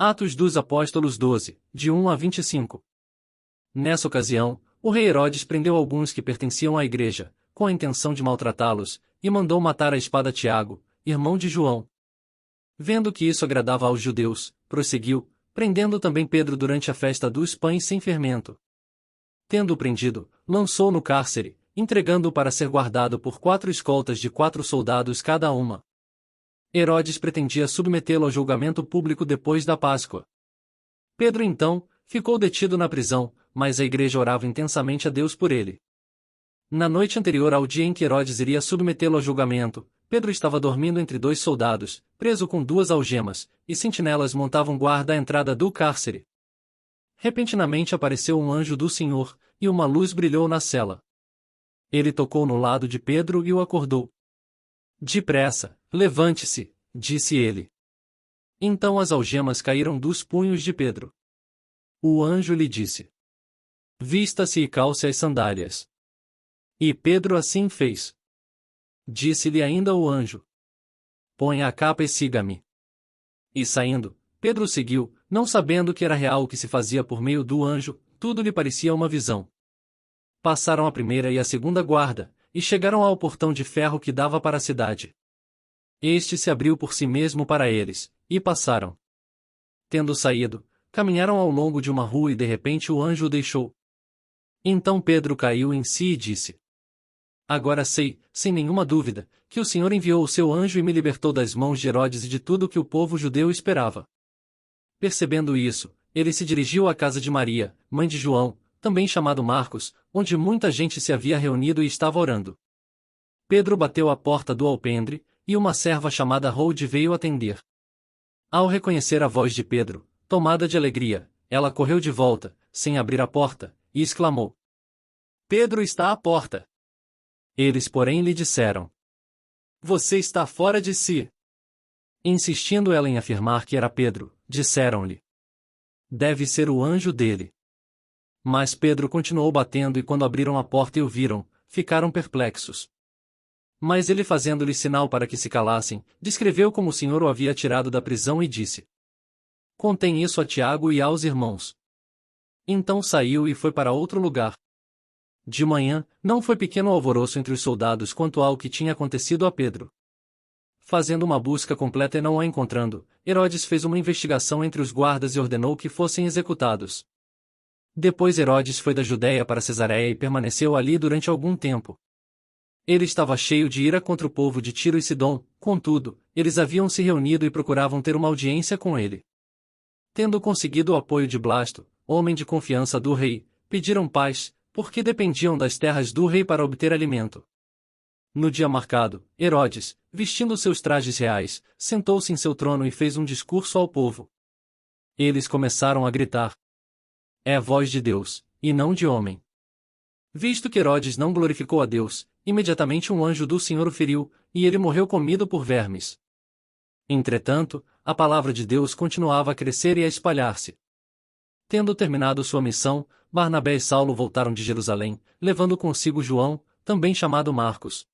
Atos dos Apóstolos 12, de 1 a 25. Nessa ocasião, o rei Herodes prendeu alguns que pertenciam à igreja, com a intenção de maltratá-los, e mandou matar à espada Tiago, irmão de João. Vendo que isso agradava aos judeus, prosseguiu, prendendo também Pedro durante a festa dos pães sem fermento. Tendo-o prendido, lançou no cárcere, entregando-o para ser guardado por 4 escoltas de 4 soldados cada uma. Herodes pretendia submetê-lo ao julgamento público depois da Páscoa. Pedro então, ficou detido na prisão, mas a igreja orava intensamente a Deus por ele. Na noite anterior ao dia em que Herodes iria submetê-lo ao julgamento, Pedro estava dormindo entre 2 soldados, preso com 2 algemas, e sentinelas montavam guarda à entrada do cárcere. Repentinamente apareceu um anjo do Senhor, e uma luz brilhou na cela. Ele tocou no lado de Pedro e o acordou. Depressa, levante-se, disse ele. Então as algemas caíram dos punhos de Pedro. O anjo lhe disse: vista-se e calce as sandálias. E Pedro assim fez. Disse-lhe ainda o anjo: ponha a capa e siga-me. E saindo, Pedro seguiu, não sabendo que era real o que se fazia por meio do anjo, tudo lhe parecia uma visão. Passaram a primeira e a segunda guarda, e chegaram ao portão de ferro que dava para a cidade. Este se abriu por si mesmo para eles, e passaram. Tendo saído, caminharam ao longo de uma rua e de repente o anjo o deixou. Então Pedro caiu em si e disse: agora sei, sem nenhuma dúvida, que o Senhor enviou o seu anjo e me libertou das mãos de Herodes e de tudo o que o povo judeu esperava. Percebendo isso, ele se dirigiu à casa de Maria, mãe de João, também chamado Marcos, onde muita gente se havia reunido e estava orando. Pedro bateu à porta do alpendre, e uma serva chamada Rode veio atender. Ao reconhecer a voz de Pedro, tomada de alegria, ela correu de volta, sem abrir a porta, e exclamou: Pedro está à porta. Eles, porém, lhe disseram: você está fora de si. Insistindo ela em afirmar que era Pedro, disseram-lhe: deve ser o anjo dele. Mas Pedro continuou batendo e quando abriram a porta e o viram, ficaram perplexos. Mas ele, fazendo-lhe sinal para que se calassem, descreveu como o Senhor o havia tirado da prisão e disse: contem isso a Tiago e aos irmãos. Então saiu e foi para outro lugar. De manhã, não foi pequeno alvoroço entre os soldados quanto ao que tinha acontecido a Pedro. Fazendo uma busca completa e não a encontrando, Herodes fez uma investigação entre os guardas e ordenou que fossem executados. Depois Herodes foi da Judéia para Cesareia e permaneceu ali durante algum tempo. Ele estava cheio de ira contra o povo de Tiro e Sidom, contudo, eles haviam se reunido e procuravam ter uma audiência com ele. Tendo conseguido o apoio de Blasto, homem de confiança do rei, pediram paz, porque dependiam das terras do rei para obter alimento. No dia marcado, Herodes, vestindo seus trajes reais, sentou-se em seu trono e fez um discurso ao povo. Eles começaram a gritar: é a voz de Deus, e não de homem. Visto que Herodes não glorificou a Deus, imediatamente um anjo do Senhor o feriu, e ele morreu comido por vermes. Entretanto, a palavra de Deus continuava a crescer e a espalhar-se. Tendo terminado sua missão, Barnabé e Saulo voltaram de Jerusalém, levando consigo João, também chamado Marcos.